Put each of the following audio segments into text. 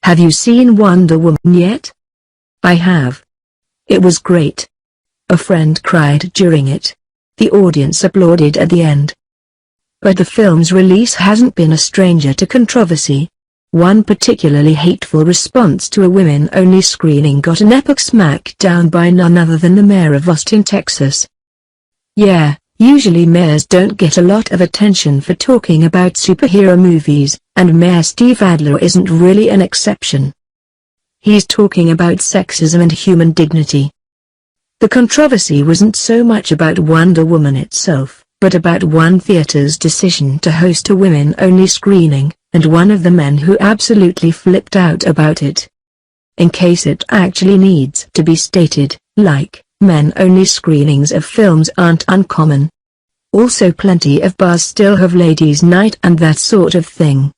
Have you seen Wonder Woman yet? I have. It was great. A friend cried during it. The audience applauded at the end. But the film's release hasn't been a stranger to controversy. One particularly hateful response to a women-only screening got an epic smackdown by none other than the mayor of Austin, Texas. Yeah, usually mayors don't get a lot of attention for talking about superhero movies, and Mayor Steve Adler isn't really an exception. He's talking about sexism and human dignity. The controversy wasn't so much about Wonder Woman itself, but about one theater's decision to host a women-only screening, and one of the men who absolutely flipped out about it. In case it actually needs to be stated, men-only screenings of films aren't uncommon. Also plenty of bars still have ladies' night and that sort of thing.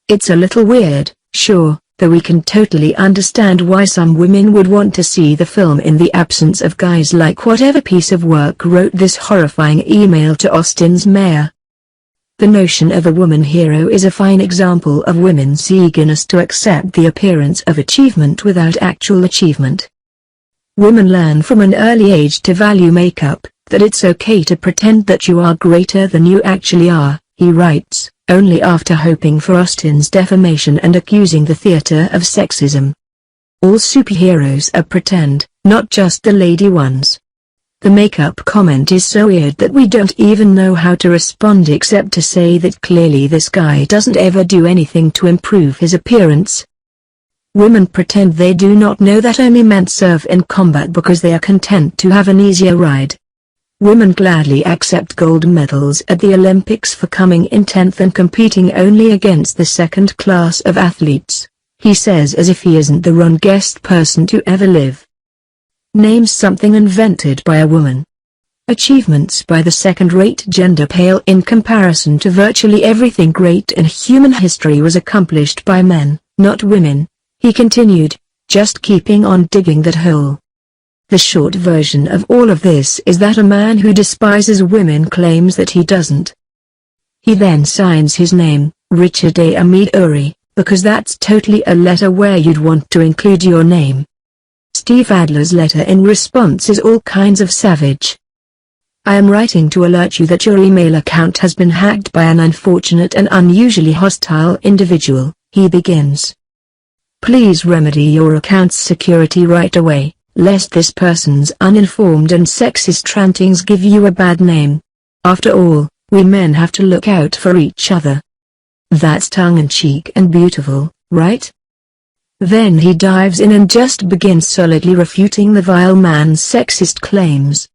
It's a little weird, sure, though we can totally understand why some women would want to see the film in the absence of guys. Like whatever piece of work wrote this horrifying email to Austin's mayor. The notion of a woman hero is a fine example of women's eagerness to accept the appearance of achievement without actual achievement. Women learn from an early age to value makeup, that it's okay to pretend that you are greater than you actually are, he writes, only after hoping for Austin's defamation and accusing the theater of sexism. All superheroes are pretend, not just the lady ones. The makeup comment is so weird that we don't even know how to respond except to say that clearly this guy doesn't ever do anything to improve his appearance. Women pretend they do not know that only men serve in combat because they are content to have an easier ride. Women gladly accept gold medals at the Olympics for coming in 10th and competing only against the second class of athletes, he says as if he isn't the wrongest person to ever live. Name something invented by a woman. Achievements by the second-rate gender pale in comparison to virtually everything great in human history was accomplished by men, not women, he continued, just keeping on digging that hole. The short version of all of this is that a man who despises women claims that he doesn't. He then signs his name, Richard A. Amidori, because that's totally a letter where you'd want to include your name. Steve Adler's letter in response is all kinds of savage. I am writing to alert you that your email account has been hacked by an unfortunate and unusually hostile individual, he begins. Please remedy your account's security right away, lest this person's uninformed and sexist rantings give you a bad name. After all, we men have to look out for each other. That's tongue-in-cheek and beautiful, right? Then he dives in and just begins solidly refuting the vile man's sexist claims.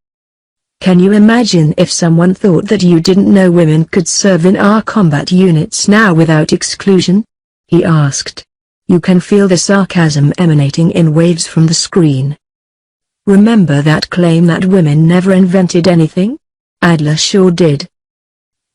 Can you imagine if someone thought that you didn't know women could serve in our combat units now without exclusion? He asked. You can feel the sarcasm emanating in waves from the screen. Remember that claim that women never invented anything? Adler sure did.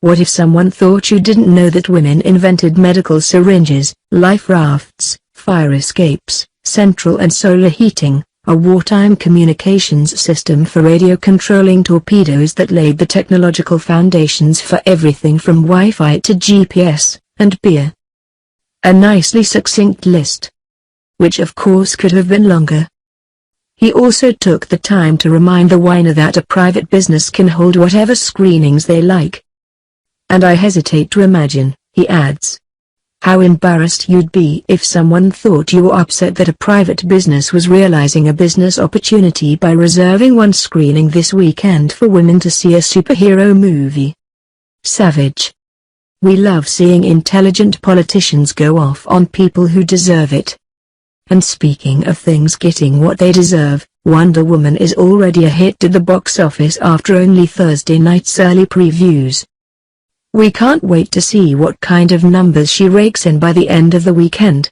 What if someone thought you didn't know that women invented medical syringes, life rafts, fire escapes, central and solar heating, a wartime communications system for radio controlling torpedoes that laid the technological foundations for everything from Wi-Fi to GPS, and beer. A nicely succinct list. Which of course could have been longer. He also took the time to remind the whiner that a private business can hold whatever screenings they like. And I hesitate to imagine, he adds, how embarrassed you'd be if someone thought you were upset that a private business was realizing a business opportunity by reserving one screening this weekend for women to see a superhero movie. Savage. We love seeing intelligent politicians go off on people who deserve it. And speaking of things getting what they deserve, Wonder Woman is already a hit at the box office after only Thursday night's early previews. We can't wait to see what kind of numbers she rakes in by the end of the weekend.